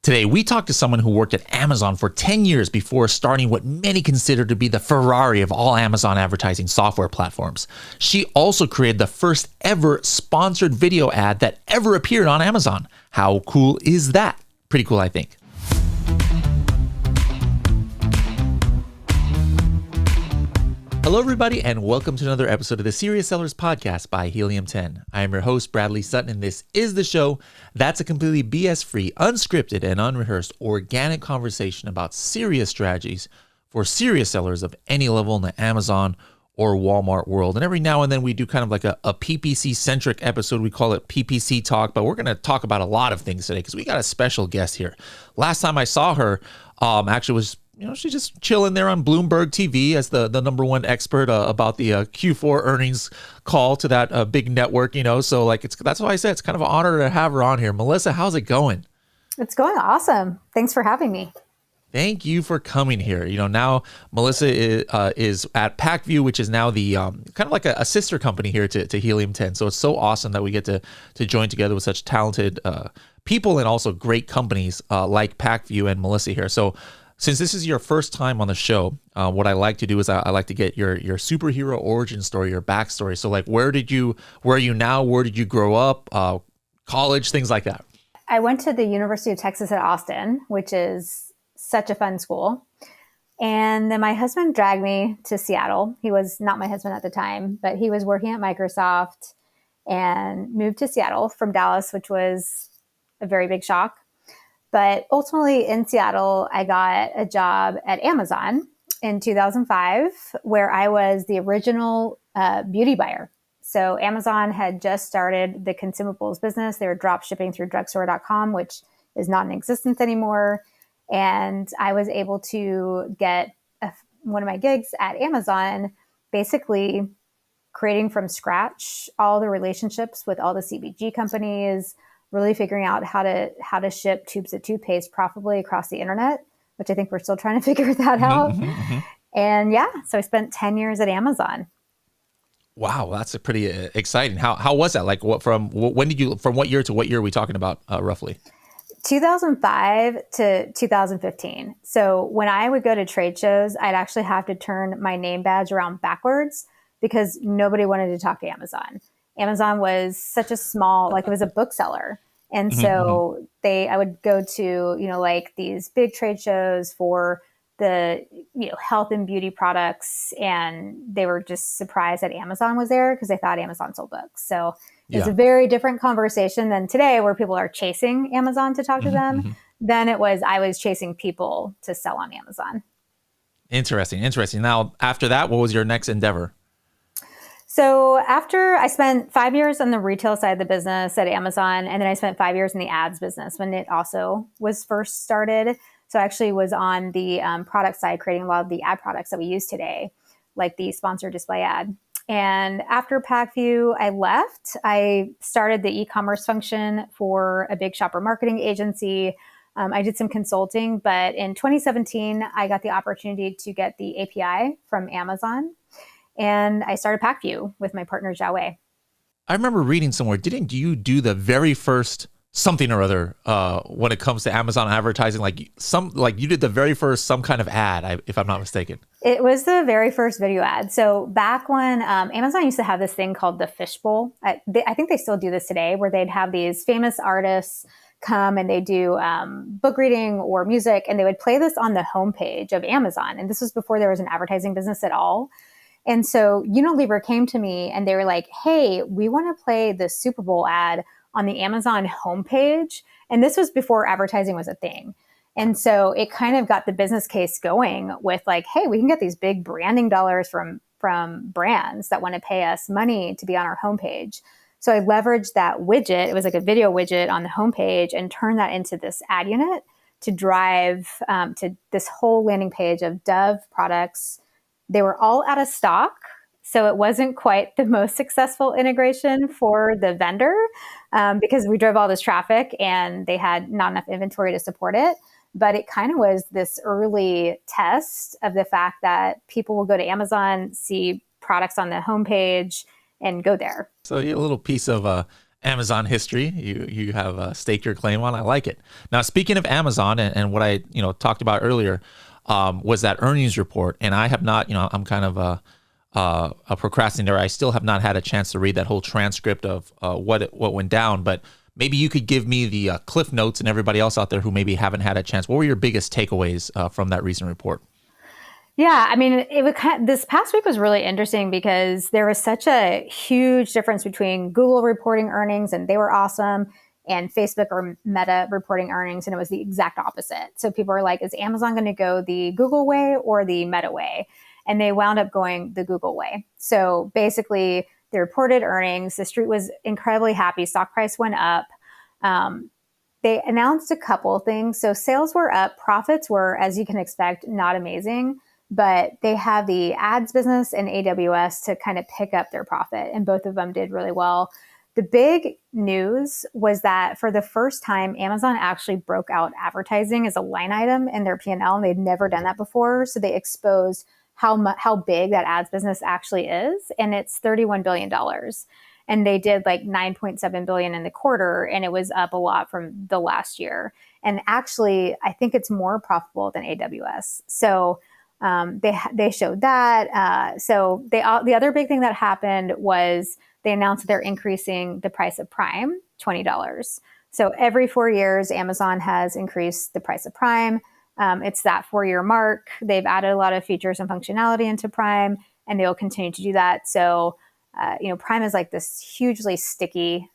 Today, we talked to someone who worked at Amazon for 10 years before starting what many consider to be the Ferrari of all Amazon advertising software platforms. She also created the first ever sponsored video ad that ever appeared on Amazon. How cool is that? Pretty cool, I think. Hello, everybody, and welcome to another episode of the Serious Sellers Podcast by Helium 10. I am your host, Bradley Sutton, and this is the show that's a completely BS-free, unscripted, and unrehearsed organic conversation about serious strategies for serious sellers of any level in the Amazon or Walmart world. And every now and then we do kind of like a PPC-centric episode. We call it PPC Talk, but we're going to talk about a lot of things today because we got a special guest here. Last time I saw her actually was she's just chilling there on Bloomberg TV as the number one expert about the Q4 earnings call to that big network, So that's why I said it's kind of an honor to have her on here. Melissa, how's it going? It's going awesome. Thanks for having me. Thank you for coming here. Now Melissa is at Pacview, which is now the kind of like a sister company here to Helium 10. So it's so awesome that we get to join together with such talented people and also great companies like Pacview and Melissa here. So since this is your first time on the show, what I like to do is I like to get your superhero origin story, your backstory. So where are you now? Where did you grow up? College, things like that. I went to the University of Texas at Austin, which is such a fun school. And then my husband dragged me to Seattle. He was not my husband at the time, but he was working at Microsoft and moved to Seattle from Dallas, which was a very big shock. But ultimately in Seattle, I got a job at Amazon in 2005, where I was the original beauty buyer. So Amazon had just started the consumables business. They were drop shipping through drugstore.com, which is not in existence anymore. And I was able to get one of my gigs at Amazon, basically creating from scratch all the relationships with all the CPG companies, really figuring out how to ship tubes of toothpaste profitably across the internet, which I think we're still trying to figure that out. Mm-hmm. And so I spent 10 years at Amazon. Wow, that's a pretty exciting. How was that? From what year to what year are we talking about roughly? 2005 to 2015. So when I would go to trade shows, I'd actually have to turn my name badge around backwards because nobody wanted to talk to Amazon. Amazon was such a small, it was a bookseller. And so I would go to, these big trade shows for the, health and beauty products. And they were just surprised that Amazon was there because they thought Amazon sold books. So it's a very different conversation than today where people are chasing Amazon to talk to them. Then I was chasing people to sell on Amazon. Interesting. Now, after that, what was your next endeavor? So after I spent 5 years on the retail side of the business at Amazon, and then I spent 5 years in the ads business when it also was first started. So I actually was on the product side, creating a lot of the ad products that we use today, like the sponsored display ad. And after Pacview, I left. I started the e-commerce function for a big shopper marketing agency. I did some consulting, but in 2017, I got the opportunity to get the API from Amazon. And I started Pacview with my partner, Jiawei. I remember reading somewhere, didn't you do the very first something or other when it comes to Amazon advertising? You did the very first some kind of ad, if I'm not mistaken. It was the very first video ad. So back when Amazon used to have this thing called the Fishbowl, I think they still do this today, where they'd have these famous artists come and they do book reading or music, and they would play this on the homepage of Amazon. And this was before there was an advertising business at all. And so Unilever came to me and they were like, hey, we want to play the Super Bowl ad on the Amazon homepage. And this was before advertising was a thing. And so it kind of got the business case going with hey, we can get these big branding dollars from brands that want to pay us money to be on our homepage. So I leveraged that widget. It was like a video widget on the homepage and turned that into this ad unit to drive to this whole landing page of Dove products. They were all out of stock, so it wasn't quite the most successful integration for the vendor because we drove all this traffic and they had not enough inventory to support it. But it kind of was this early test of the fact that people will go to Amazon, see products on the homepage, and go there. So a little piece of Amazon history. You have staked your claim on. I like it. Now, speaking of Amazon and what I talked about earlier was that earnings report, and I have not. I'm kind of a procrastinator. I still have not had a chance to read that whole transcript of what went down. But maybe you could give me the cliff notes, and everybody else out there who maybe haven't had a chance. What were your biggest takeaways from that recent report? Yeah, I mean, this past week was really interesting because there was such a huge difference between Google reporting earnings, and they were awesome, and Facebook or Meta reporting earnings, and it was the exact opposite. So people were like, is Amazon going to go the Google way or the Meta way? And they wound up going the Google way. So basically, they reported earnings. The street was incredibly happy. Stock price went up. They announced a couple of things. So sales were up. Profits were, as you can expect, not amazing. But they have the ads business and AWS to kind of pick up their profit. And both of them did really well. The big news was that for the first time, Amazon actually broke out advertising as a line item in their P&L. And they'd never done that before. So they exposed how big that ads business actually is. And it's $31 billion. And they did like 9.7 billion in the quarter. And it was up a lot from the last year. And actually, I think it's more profitable than AWS. So they showed that. The other big thing that happened was they announced that they're increasing the price of Prime, $20. So every 4 years, Amazon has increased the price of Prime. It's that 4-year mark. They've added a lot of features and functionality into Prime, and they'll continue to do that. So, Prime is like this hugely sticky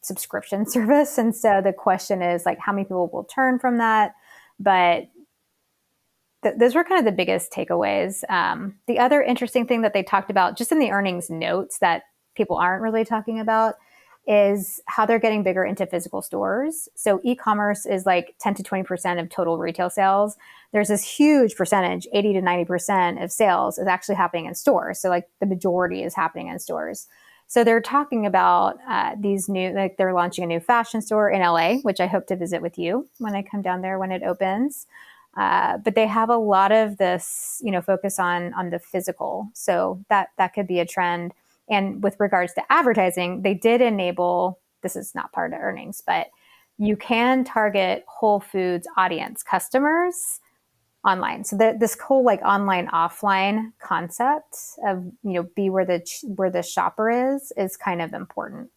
subscription service. And so the question is like, how many people will turn from that? But those were kind of the biggest takeaways. The other interesting thing that they talked about just in the earnings notes that people aren't really talking about is how they're getting bigger into physical stores. So e-commerce is like 10 to 20% of total retail sales. There's this huge percentage, 80 to 90% of sales is actually happening in stores. So like the majority is happening in stores. So they're talking about they're launching a new fashion store in LA, which I hope to visit with you when I come down there when it opens. But they have a lot of this, focus on the physical. So that could be a trend. And with regards to advertising, they did enable, this is not part of earnings, but you can target Whole Foods audience customers online. So this whole like online offline concept of, be where the shopper is kind of important.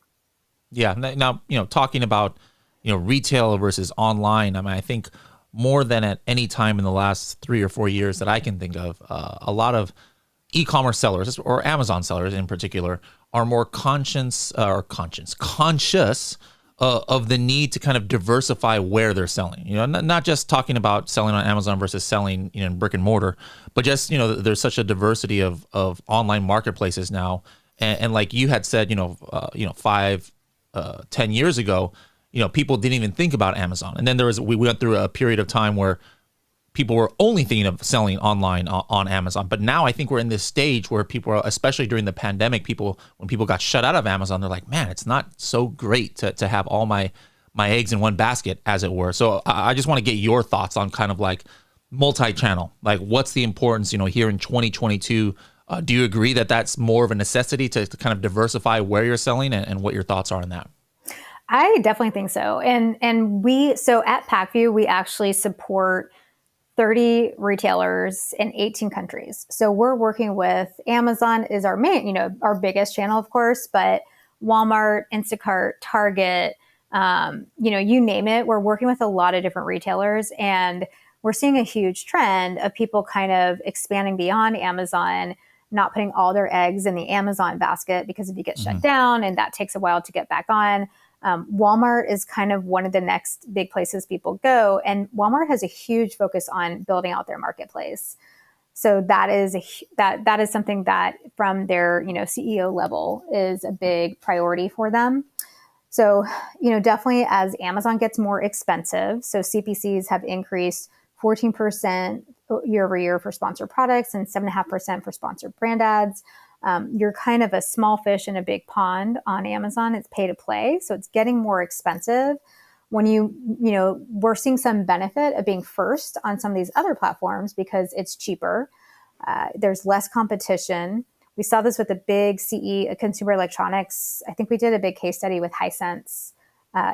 Yeah. Now, talking about, retail versus online, I mean, I think more than at any time in the last 3 or 4 years that I can think of, a lot of e-commerce sellers or Amazon sellers in particular are more conscious of the need to kind of diversify where they're selling. Not just talking about selling on Amazon versus selling in brick and mortar, but just there's such a diversity of online marketplaces now, and like you had said, 5-10 years ago, people didn't even think about Amazon, and then we went through a period of time where people were only thinking of selling online on Amazon. But now I think we're in this stage where people are, especially during the pandemic, when people got shut out of Amazon, they're like, man, it's not so great to have all my eggs in one basket, as it were. So I just want to get your thoughts on kind of like multi-channel, like what's the importance, here in 2022. Do you agree that that's more of a necessity to kind of diversify where you're selling, and what your thoughts are on that? I definitely think so. And so at Pacview, we actually support 30 retailers in 18 countries. So we're working with Amazon is our main, our biggest channel, of course, but Walmart, Instacart, Target, you name it. We're working with a lot of different retailers, and we're seeing a huge trend of people kind of expanding beyond Amazon, not putting all their eggs in the Amazon basket, because if you get shut down and that takes a while to get back on, Walmart is kind of one of the next big places people go. And Walmart has a huge focus on building out their marketplace. So that is that is something that from their, CEO level is a big priority for them. So, definitely as Amazon gets more expensive, so CPCs have increased 14% year over year for sponsored products and 7.5% for sponsored brand ads. You're kind of a small fish in a big pond on Amazon. It's pay to play. So it's getting more expensive. When we're seeing some benefit of being first on some of these other platforms because it's cheaper. There's less competition. We saw this with the big CE, consumer electronics. I think we did a big case study with Hisense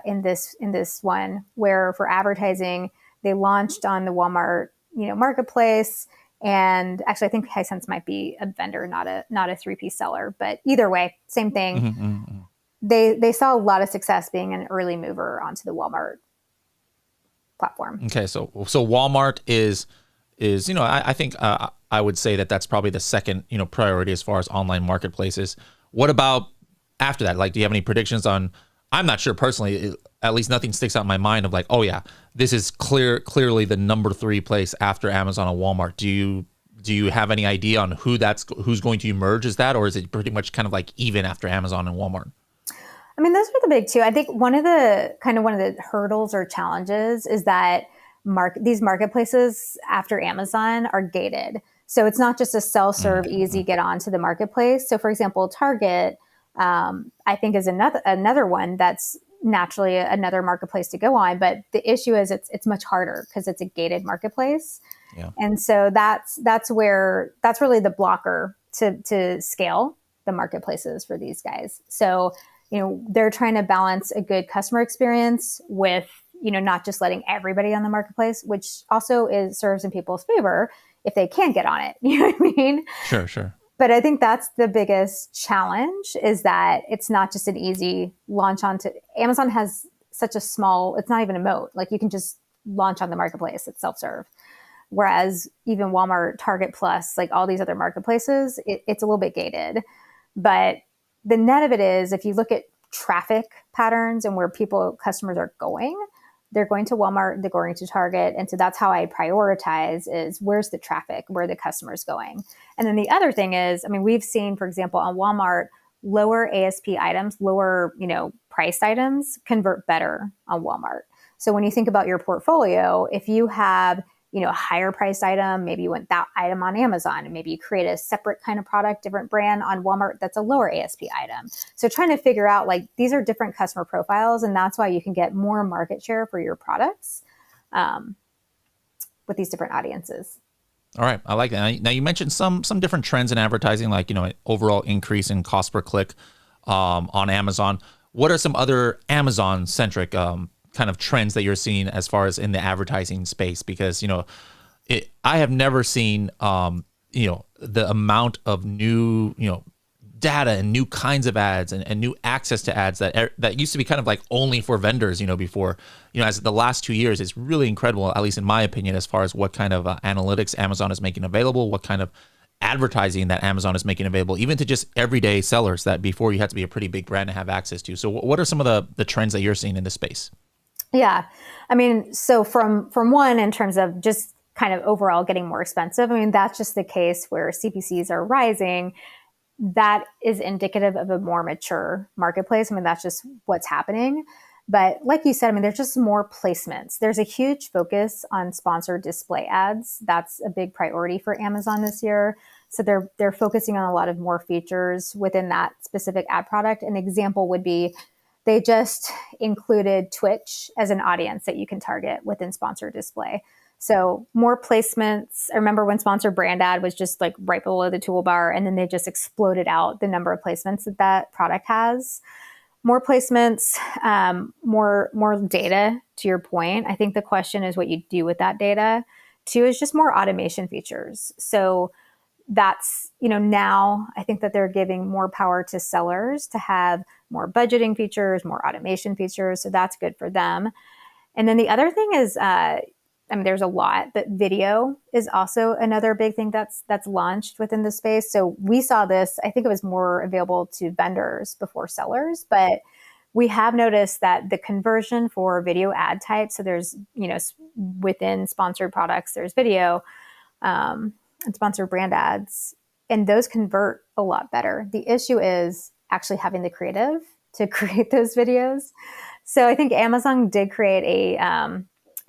in this one, where for advertising, they launched on the Walmart marketplace. And actually, I think Hisense might be a vendor, not a 3P seller. But either way, same thing. Mm-hmm. They saw a lot of success being an early mover onto the Walmart platform. Okay, so Walmart is I think I would say that that's probably the second priority as far as online marketplaces. What about after that? Like, do you have any predictions on? I'm not sure personally. At least nothing sticks out in my mind of like, oh yeah, this is clearly the number 3 place after Amazon and Walmart. Do you have any idea on who's going to emerge as that, or is it pretty much kind of like even after Amazon and Walmart? I mean, those are the big two. I think one of the hurdles or challenges is that these marketplaces after Amazon are gated. So it's not just a self-serve, easy get onto the marketplace. So for example, Target, I think is another one that's naturally another marketplace to go on. But the issue is it's much harder because it's a gated marketplace. Yeah. And so that's really the blocker to scale the marketplaces for these guys. So they're trying to balance a good customer experience with, not just letting everybody on the marketplace, which also serves in people's favor if they can get on it. You know what I mean? Sure. But I think that's the biggest challenge, is that it's not just an easy launch onto Amazon. Has such a small, it's not even a moat. Like you can just launch on the marketplace. It's self-serve. Whereas even Walmart, Target Plus, like all these other marketplaces, it's a little bit gated. But the net of it is, if you look at traffic patterns and where customers are going, they're going to Walmart, they're going to Target. And so that's how I prioritize, is where's the traffic, where the customer's going. And then the other thing is, I mean, we've seen, for example, on Walmart, lower ASP items, lower, priced items convert better on Walmart. So when you think about your portfolio, if you have a higher priced item, maybe you want that item on Amazon, and maybe you create a separate kind of product, different brand on Walmart that's a lower ASP item. So trying to figure out, like, these are different customer profiles, and that's why you can get more market share for your products with these different audiences. All right, I like that. Now you mentioned some different trends in advertising, like overall increase in cost per click on Amazon. What are some other Amazon centric kind of trends that you're seeing as far as in the advertising space? Because I have never seen the amount of new data and new kinds of ads and new access to ads that used to be kind of like only for vendors before. As the last 2 years, it's really incredible, at least in my opinion, as far as what kind of analytics Amazon is making available, what kind of advertising that Amazon is making available, even to just everyday sellers that before you had to be a pretty big brand to have access to. So what are some of the trends that you're seeing in this space? Yeah. I mean, so from one, in terms of just kind of overall getting more expensive, I mean, that's just the case where CPCs are rising. That is indicative of a more mature marketplace. I mean, that's just what's happening. But like you said, I mean, there's just more placements. There's a huge focus on sponsored display ads. That's a big priority for Amazon this year. So they're focusing on a lot of more features within that specific ad product. An example would be, they just included Twitch as an audience that you can target within sponsored display. So more placements. I remember when sponsored brand ad was just like right below the toolbar, and then they just exploded out the number of placements that product has. More placements, more data, to your point. I think the question is what you do with that data. 2 is just more automation features. So that's, now I think that they're giving more power to sellers to have more budgeting features, more automation features. So that's good for them. And then the other thing is, there's a lot, but video is also another big thing that's launched within the space. So we saw this, I think it was more available to vendors before sellers, but we have noticed that the conversion for video ad types, so there's, within sponsored products, there's video and sponsored brand ads, and those convert a lot better. The issue is actually having the creative to create those videos. So I think Amazon did create a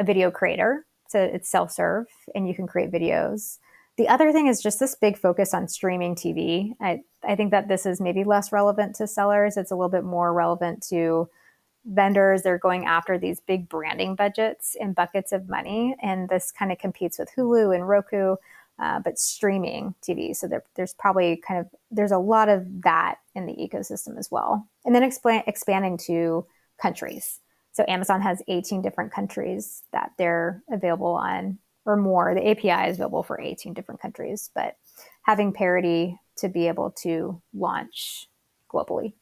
video creator. So it's self-serve and you can create videos. The other thing is just this big focus on streaming TV. I think that this is maybe less relevant to sellers. It's a little bit more relevant to vendors. They're going after these big branding budgets and buckets of money. And this kind of competes with Hulu and Roku. but streaming TV. So there's probably there's a lot of that in the ecosystem as well. And then expanding to countries. So Amazon has 18 different countries that they're available on, or more. The API is available for 18 different countries, but having parity to be able to launch globally.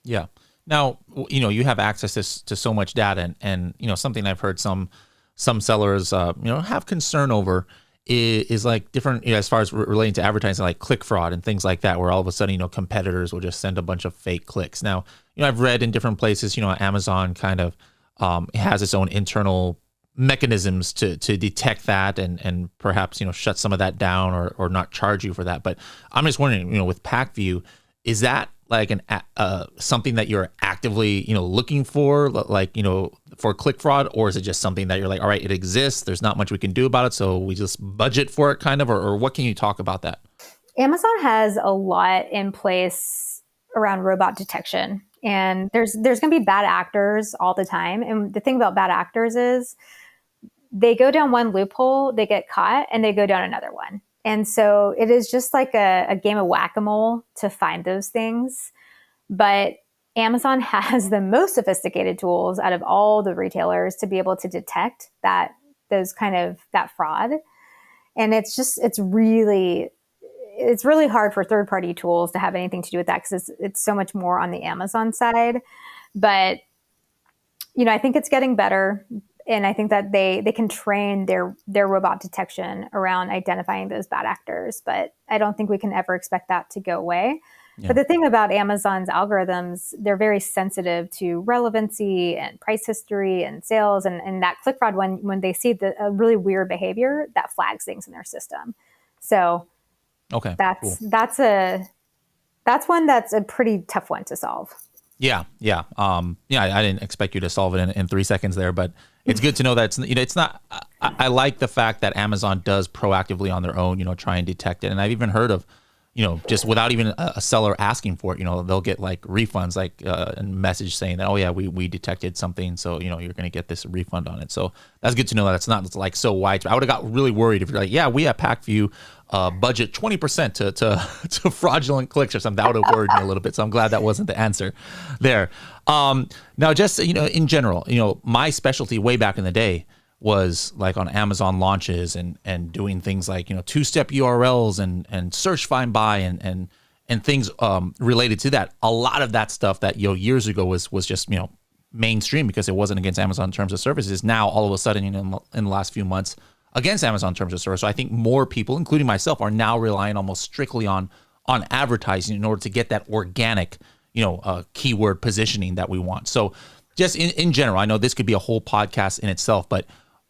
Yeah. Now, you have access to so much data, and something I've heard some sellers have concern over is like different, as far as relating to advertising, like click fraud and things like that, where all of a sudden, competitors will just send a bunch of fake clicks. Now, I've read in different places, Amazon kind of has its own internal mechanisms to detect that and perhaps, shut some of that down or not charge you for that. But I'm just wondering, with Pacview, is that like something that you're actively, looking for, like, for click fraud, or is it just something that you're like, all right, it exists, there's not much we can do about it, so we just budget for it kind of, or what can you talk about that? Amazon has a lot in place around robot detection, and there's going to be bad actors all the time. And the thing about bad actors is they go down one loophole, they get caught, and they go down another one. And so it is just like a game of whack-a-mole to find those things. But Amazon has the most sophisticated tools out of all the retailers to be able to detect that fraud. And it's really hard for third-party tools to have anything to do with that, because it's so much more on the Amazon side. But I think it's getting better. And I think that they can train their robot detection around identifying those bad actors, but I don't think we can ever expect that to go away. Yeah. But the thing about Amazon's algorithms, they're very sensitive to relevancy and price history and sales, and that click fraud, when they see a really weird behavior, that flags things in their system. So okay, that's one that's a pretty tough one to solve. Yeah. I didn't expect you to solve it in 3 seconds there, but it's good to know that it's not. I like the fact that Amazon does proactively on their own, try and detect it. And I've even heard of, just without even a seller asking for it, they'll get like refunds, like a message saying that, oh yeah, we detected something, so you're going to get this refund on it. So that's good to know that it's not like so widespread. I would have got really worried if you're like, yeah, we at Pacview budget 20% to fraudulent clicks or something. That would have worried me a little bit. So I'm glad that wasn't the answer there. Now, just in general, my specialty way back in the day was like on Amazon launches and doing things like, two-step URLs and search, find, buy and things related to that. A lot of that stuff that, years ago was just, mainstream because it wasn't against Amazon terms of service, is now all of a sudden, in the last few months against Amazon terms of service. So I think more people, including myself, are now relying almost strictly on advertising in order to get that organic, keyword positioning that we want. So just in general, I know this could be a whole podcast in itself, but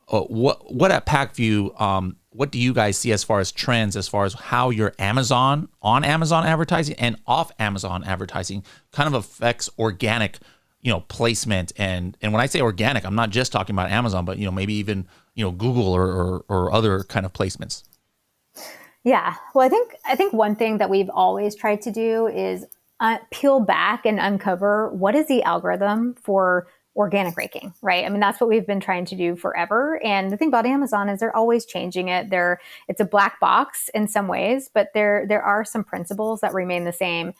what at Pacview, what do you guys see as far as trends, as far as how your Amazon advertising and off Amazon advertising kind of affects organic, placement? And when I say organic, I'm not just talking about Amazon, but, maybe even, Google or other kind of placements. Yeah. Well, I think one thing that we've always tried to do is peel back and uncover what is the algorithm for organic ranking, right? I mean, that's what we've been trying to do forever. And the thing about Amazon is they're always changing it. It's a black box in some ways, but there are some principles that remain the same.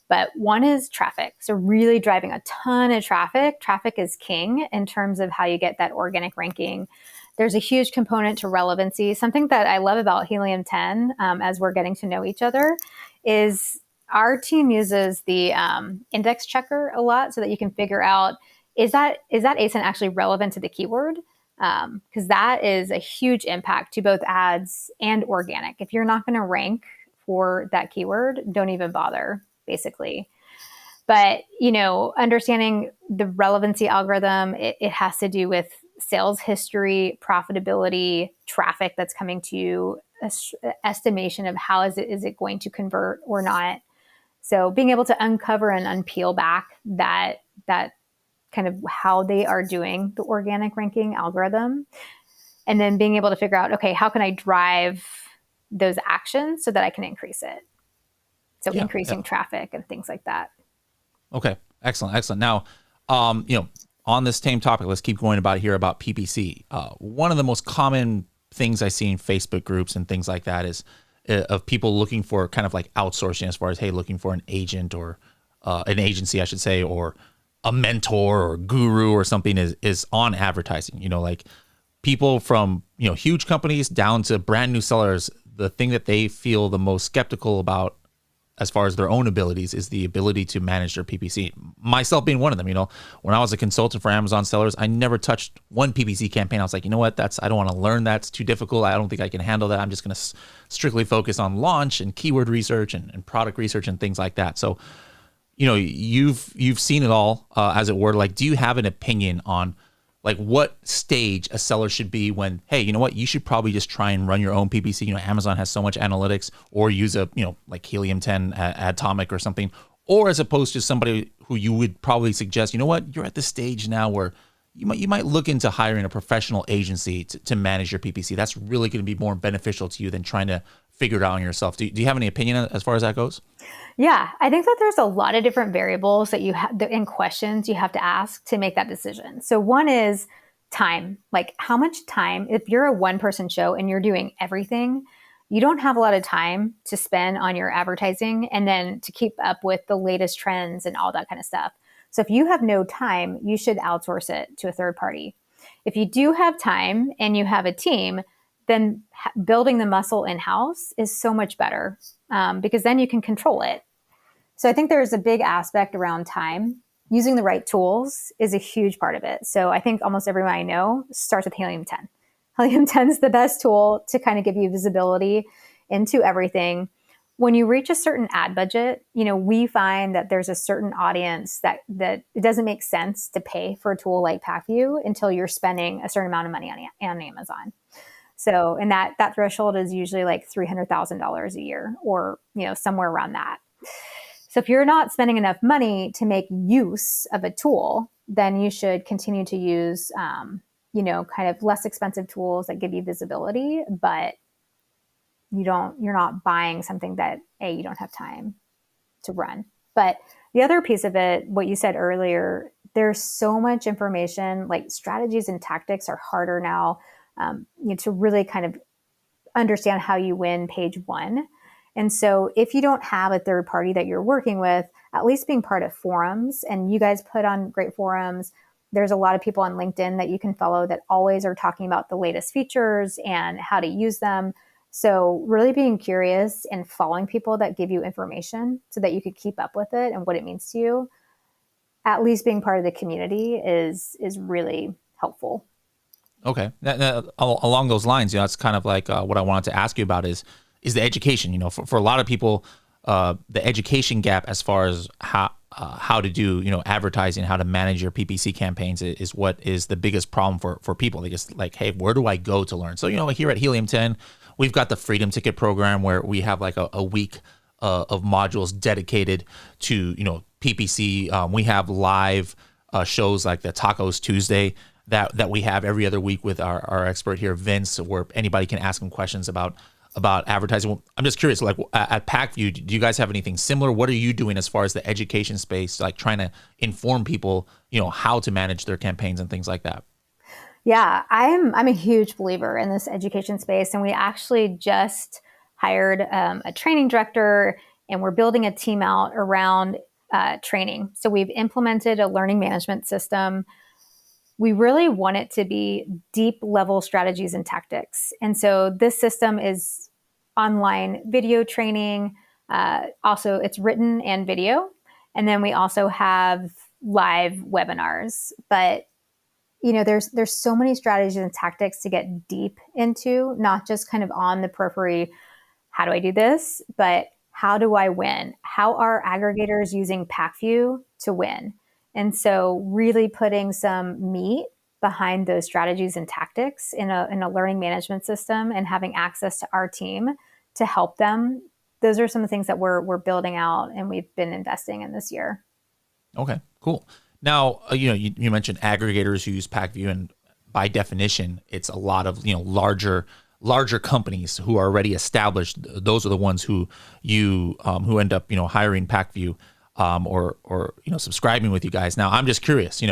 But one is traffic. So really driving a ton of traffic. Traffic is king in terms of how you get that organic ranking. There's a huge component to relevancy. Something that I love about Helium 10, as we're getting to know each other, is our team uses the index checker a lot so that you can figure out, is that ASIN actually relevant to the keyword? Because that is a huge impact to both ads and organic. If you're not going to rank for that keyword, don't even bother, basically. But, understanding the relevancy algorithm, it has to do with sales history, profitability, traffic that's coming to you, estimation of how is it going to convert or not. So being able to uncover and unpeel back that kind of how they are doing the organic ranking algorithm, and then being able to figure out, okay, how can I drive those actions so that I can increase it? So increasing traffic and things like that. Okay, excellent. Now, on this same topic, let's keep going about PPC. One of the most common things I see in Facebook groups and things like that is of people looking for kind of like outsourcing as far as, hey, looking for an agent or an agency, I should say, or a mentor or guru or something is on advertising. Like people from, huge companies down to brand new sellers, the thing that they feel the most skeptical about as far as their own abilities is the ability to manage their PPC. Myself being one of them, when I was a consultant for Amazon sellers, I never touched one PPC campaign. I was like, you know what, I don't want to learn that. It's too difficult. I don't think I can handle that. I'm just going to strictly focus on launch and keyword research and product research and things like that. So, you've seen it all, as it were. Like, do you have an opinion on like what stage a seller should be when, hey, you know what, you should probably just try and run your own PPC. Amazon has so much analytics, or use a, like Helium 10 Atomic or something, or as opposed to somebody who you would probably suggest, you know what, you're at the stage now where you might look into hiring a professional agency to manage your PPC. That's really going to be more beneficial to you than trying to figure it out on yourself. Do you have any opinion as far as that goes? Yeah, I think that there's a lot of different variables that you have in questions you have to ask to make that decision. So one is time. Like, how much time, if you're a one-person show and you're doing everything, you don't have a lot of time to spend on your advertising and then to keep up with the latest trends and all that kind of stuff. So if you have no time, you should outsource it to a third party. If you do have time and you have a team, then building the muscle in-house is so much better, because then you can control it. So I think there's a big aspect around time. Using the right tools is a huge part of it. So I think almost everyone I know starts with Helium 10. Helium 10 is the best tool to kind of give you visibility into everything. When you reach a certain ad budget, we find that there's a certain audience that it doesn't make sense to pay for a tool like Pacview until you're spending a certain amount of money on Amazon. So, and that threshold is usually like $300,000 a year, or, somewhere around that. So if you're not spending enough money to make use of a tool, then you should continue to use, kind of less expensive tools that give you visibility, but you're not buying something that you don't have time to run. But the other piece of it, what you said earlier, there's so much information, like strategies and tactics are harder now, to really kind of understand how you win page one. And so if you don't have a third party that you're working with, at least being part of forums, and you guys put on great forums. There's a lot of people on LinkedIn that you can follow that always are talking about the latest features and how to use them. So really being curious and following people that give you information so that you could keep up with it and what it means to you, at least being part of the community is really helpful. Okay. Now, along those lines, that's kind of like what I wanted to ask you about is the education. For a lot of people, the education gap as far as how to do, advertising, how to manage your PPC campaigns is what is the biggest problem for people. They just like, hey, where do I go to learn? So, here at Helium 10, we've got the Freedom Ticket program where we have like a week of modules dedicated to, PPC. We have live shows like the Tacos Tuesday that we have every other week with our expert here, Vince, where anybody can ask him questions about advertising. Well, I'm just curious, like at Pacview, do you guys have anything similar? What are you doing as far as the education space, like trying to inform people, how to manage their campaigns and things like that? Yeah, I'm a huge believer in this education space, and we actually just hired a training director, and we're building a team out around training. So we've implemented a learning management system. We really want it to be deep level strategies and tactics. And so this system is online video training. Also, it's written and video. And then we also have live webinars. But, there's so many strategies and tactics to get deep into, not just kind of on the periphery, how do I do this? But how do I win? How are aggregators using Pacview to win? And so really putting some meat behind those strategies and tactics in a learning management system and having access to our team to help them. Those are some of the things that we're building out and we've been investing in this year. Okay, cool. Now, you mentioned aggregators who use Pacview, and by definition, it's a lot of, larger companies who are already established. Those are the ones who end up, hiring Pacview. Or subscribing with you guys. Now, I'm just curious,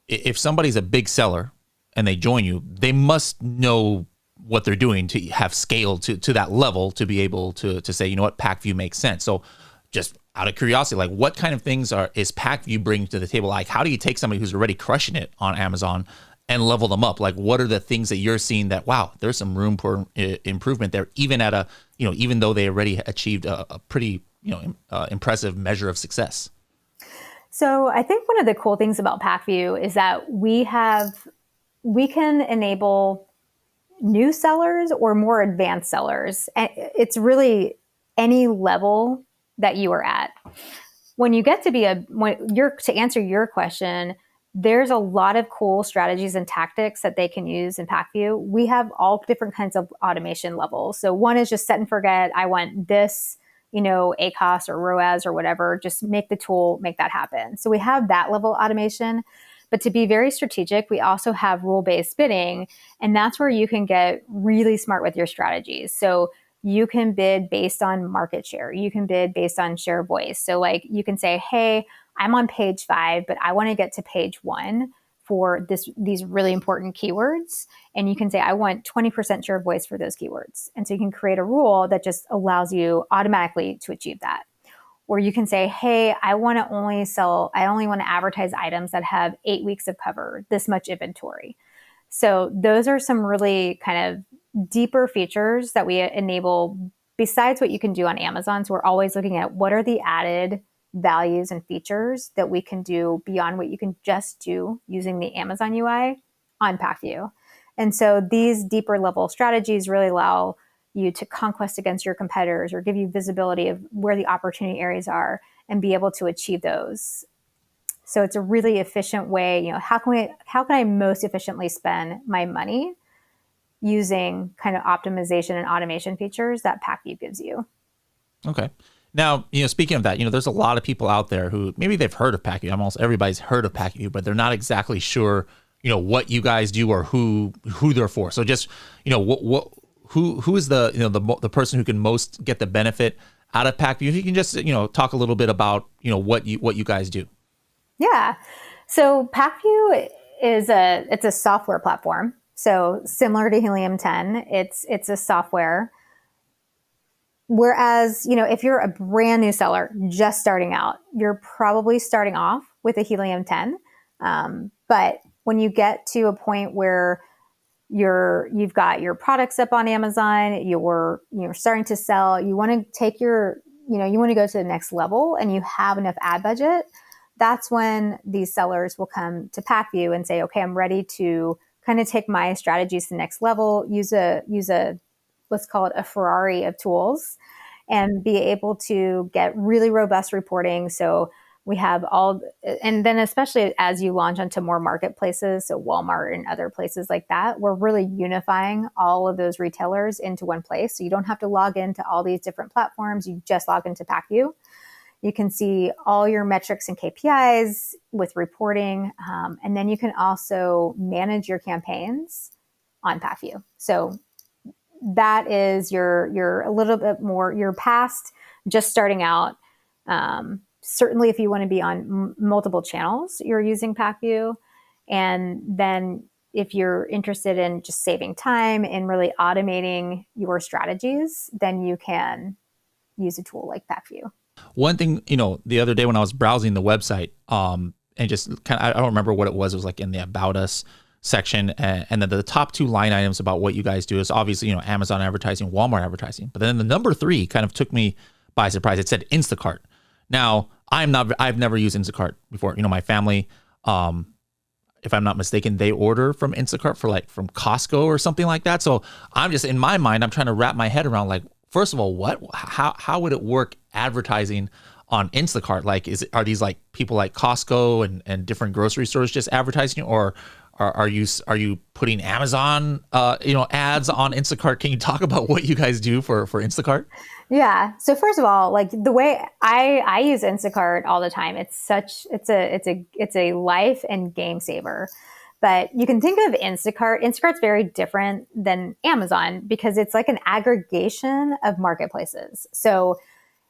if somebody's a big seller and they join you, they must know what they're doing to have scale to that level to be able to say, you know what, Pacview makes sense. So just out of curiosity, like what kind of things is Pacview bringing to the table? Like how do you take somebody who's already crushing it on Amazon and level them up? Like what are the things that you're seeing that, wow, there's some room for improvement there, even at a, you know, even though they already achieved a pretty, you know, impressive measure of success? So I think one of the cool things about Pacview is that we can enable new sellers or more advanced sellers. And it's really any level that you are at. When you get to be to answer your question, there's a lot of cool strategies and tactics that they can use in Pacview. We have all different kinds of automation levels. So one is just set and forget. I want this, you know, ACOS or ROAS or whatever, just make the tool, make that happen. So we have that level automation. But to be very strategic, we also have rule-based bidding, and that's where you can get really smart with your strategies. So you can bid based on market share. You can bid based on share of voice. So like you can say, hey, I'm on page 5, but I want to get to page 1 for these really important keywords. And you can say, I want 20% share of voice for those keywords. And so you can create a rule that just allows you automatically to achieve that. Or you can say, hey, I only want to advertise items that have 8 weeks of cover, this much inventory. So those are some really kind of deeper features that we enable besides what you can do on Amazon. So we're always looking at what are the added values and features that we can do beyond what you can just do using the Amazon UI on Pacview. And so these deeper level strategies really allow you to conquest against your competitors or give you visibility of where the opportunity areas are and be able to achieve those. So it's a really efficient way, you know, how can I most efficiently spend my money using kind of optimization and automation features that Pacview gives you. Okay. Now, you know, speaking of that, you know, there's a lot of people out there who maybe they've heard of Pacview. Almost everybody's heard of Pacview, but they're not exactly sure, you know, what you guys do or who they're for. So just, you know, who is the, you know, the person who can most get the benefit out of Pacview? If you can just, you know, talk a little bit about, you know, what you guys do. Yeah. So Pacview is a software platform. So similar to Helium 10, it's a software. Whereas, you know, if you're a brand new seller just starting out, you're probably starting off with a Helium 10. But when you get to a point where you've got your products up on Amazon, you're starting to sell, you want to take you want to go to the next level and you have enough ad budget, that's when these sellers will come to Pacview and say, okay, I'm ready to kind of take my strategies to the next level, use a let's call it a Ferrari of tools, and be able to get really robust reporting. So we have and then especially as you launch onto more marketplaces, so Walmart and other places like that, we're really unifying all of those retailers into one place. So you don't have to log into all these different platforms. You just log into Pacview. You can see all your metrics and KPIs with reporting. And then you can also manage your campaigns on Pacview. So that is you're a little bit more, you're past just starting out. Certainly if you want to be on multiple channels, you're using Pacview. And then if you're interested in just saving time and really automating your strategies, then you can use a tool like Pacview. One thing, you know, the other day when I was browsing the website, and just kind of, I don't remember what it was. It was like in the About Us section. And then the top 2 line items about what you guys do is obviously, you know, Amazon advertising, Walmart advertising. But then the number 3 kind of took me by surprise. It said Instacart. Now, I've never used Instacart before. You know, my family, if I'm not mistaken, they order from Instacart from Costco or something like that. So I'm just, in my mind, I'm trying to wrap my head around, like, first of all, how would it work advertising on Instacart? Like, are these like people like Costco and different grocery stores just advertising, or are you putting Amazon ads on Instacart? Can you talk about what you guys do for Instacart? Yeah. So first of all, like the way I use Instacart all the time, it's a life and game saver. But you can think of Instacart. Instacart's very different than Amazon because it's like an aggregation of marketplaces. So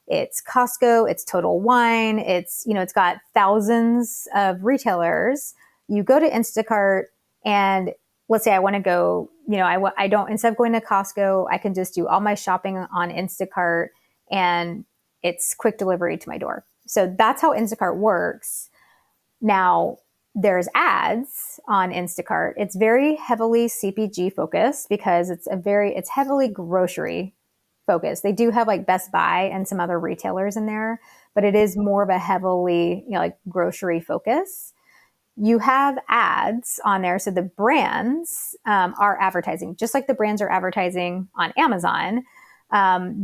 it's Costco, it's Total Wine, it's got thousands of retailers. You go to Instacart and let's say I want to go, I don't, instead of going to Costco, I can just do all my shopping on Instacart and it's quick delivery to my door. So that's how Instacart works. Now, there's ads on Instacart. It's very heavily CPG focused because it's heavily grocery focused. They do have like Best Buy and some other retailers in there, but it is more of a heavily, like grocery focus. You have ads on there. So the brands are advertising, just like the brands are advertising on Amazon.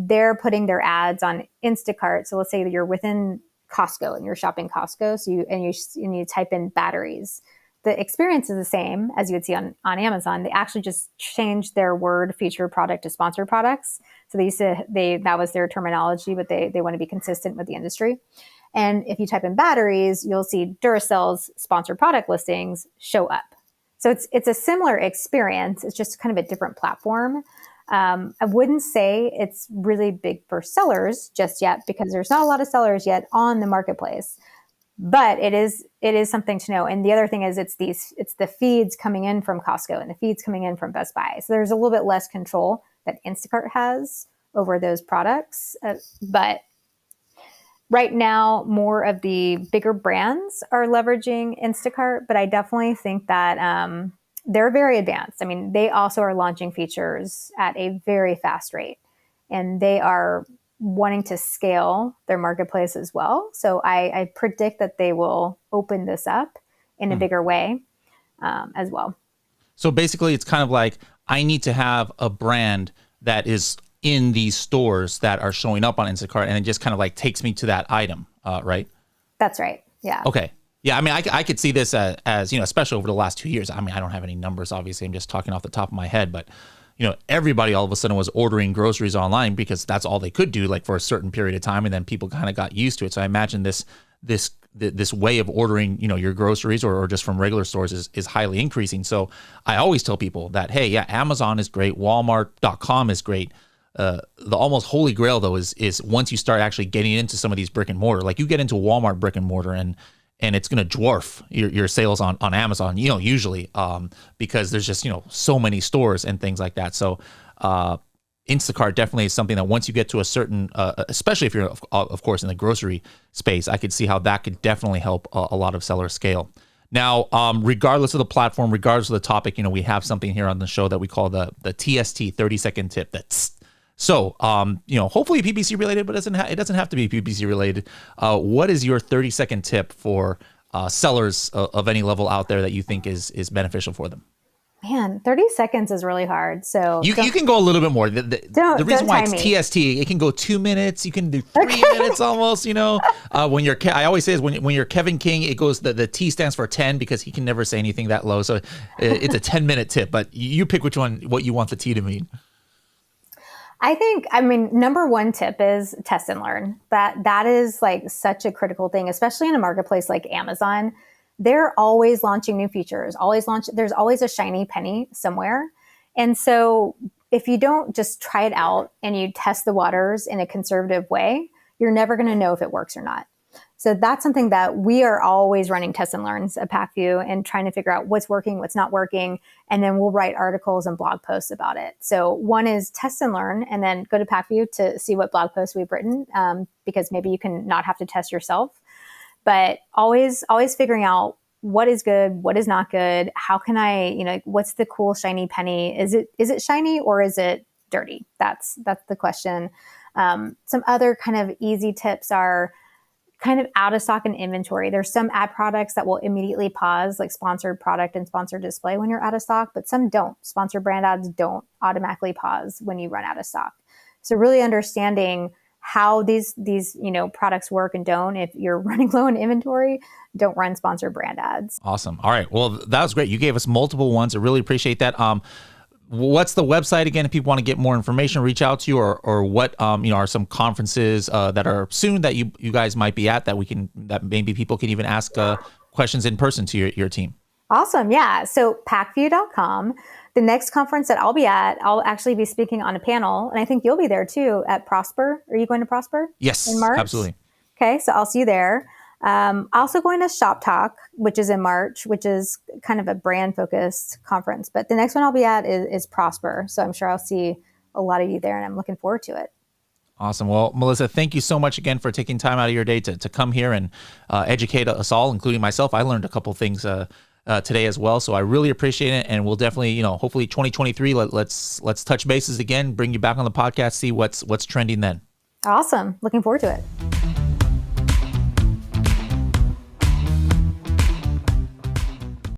They're putting their ads on Instacart. So let's say that you're within Costco and you're shopping Costco. So you type in batteries. The experience is the same as you would see on Amazon. They actually just changed their word featured product to sponsored products. So that was their terminology, but they want to be consistent with the industry. And if you type in batteries, you'll see Duracell's sponsored product listings show up. So it's a similar experience. It's just kind of a different platform. I wouldn't say it's really big for sellers just yet because there's not a lot of sellers yet on the marketplace. But it is something to know. And the other thing is it's the feeds coming in from Costco and the feeds coming in from Best Buy. So there's a little bit less control that Instacart has over those products. But right now, more of the bigger brands are leveraging Instacart, but I definitely think that they're very advanced. I mean, they also are launching features at a very fast rate, and they are wanting to scale their marketplace as well. So I predict that they will open this up in a bigger way as well. So basically, it's kind of like I need to have a brand that is in these stores that are showing up on Instacart, and it just kind of like takes me to that item, right? That's right. Yeah. Okay. Yeah. I mean, I could see this as, especially over the last 2 years. I mean, I don't have any numbers, obviously. I'm just talking off the top of my head, but everybody all of a sudden was ordering groceries online because that's all they could do, like for a certain period of time. And then people kind of got used to it. So I imagine this way of ordering, your groceries or just from regular stores is highly increasing. So I always tell people that, hey, yeah, Amazon is great. Walmart.com is great. The almost holy grail though is once you start actually getting into some of these brick and mortar, like you get into Walmart brick and mortar and it's going to dwarf your sales on Amazon, usually, because there's just, so many stores and things like that. So, Instacart definitely is something that once you get to a certain, especially if you're of course in the grocery space, I could see how that could definitely help a lot of sellers scale. Now, regardless of the platform, regardless of the topic, we have something here on the show that we call the TST 30-second tip. So, hopefully PPC related, but it doesn't have to be PPC related. What is your 30-second tip for sellers of any level out there that you think is beneficial for them? Man, 30 seconds is really hard. So you can go a little bit more. The reason why it's TST, it can go 2 minutes. You can do 3 minutes almost. When you're, I always say is when you're Kevin King, it goes the T stands for 10 because he can never say anything that low. So it's a 10-minute tip. But you pick what you want the T to mean. Number one tip is test and learn. That is like such a critical thing, especially in a marketplace like Amazon. They're always launching new features, there's always a shiny penny somewhere. And so if you don't just try it out and you test the waters in a conservative way, you're never going to know if it works or not. So that's something that we are always running tests and learns at Pacview and trying to figure out what's working, what's not working. And then we'll write articles and blog posts about it. So one is test and learn, and then go to Pacview to see what blog posts we've written, because maybe you can not have to test yourself. But always figuring out what is good, what is not good. How can I, what's the cool shiny penny? Is it shiny or is it dirty? That's the question. Some other kind of easy tips are kind of out of stock and inventory. There's some ad products that will immediately pause, like sponsored product and sponsored display when you're out of stock, but some don't. Sponsored brand ads don't automatically pause when you run out of stock. So really understanding how these products work and don't. If you're running low in inventory, don't run sponsored brand ads. Awesome. All right. Well, that was great. You gave us multiple ones. I really appreciate that. What's the website again? If people want to get more information, reach out to you, or what are some conferences that are soon that you guys might be at that maybe people can even ask questions in person to your team. Awesome. Yeah. So pacview.com. The next conference that I'll be at, I'll actually be speaking on a panel, and I think you'll be there too at Prosper. Are you going to Prosper? Yes, in March? Absolutely. Okay. So I'll see you there. Also going to Shop Talk, which is in March, which is kind of a brand focused conference. But the next one I'll be at is Prosper. So I'm sure I'll see a lot of you there, and I'm looking forward to it. Awesome. Well, Melissa, thank you so much again for taking time out of your day to come here and educate us all, including myself. I learned a couple things today as well. So I really appreciate it. And we'll definitely, hopefully 2023, let's touch bases again, bring you back on the podcast, see what's trending then. Awesome. Looking forward to it.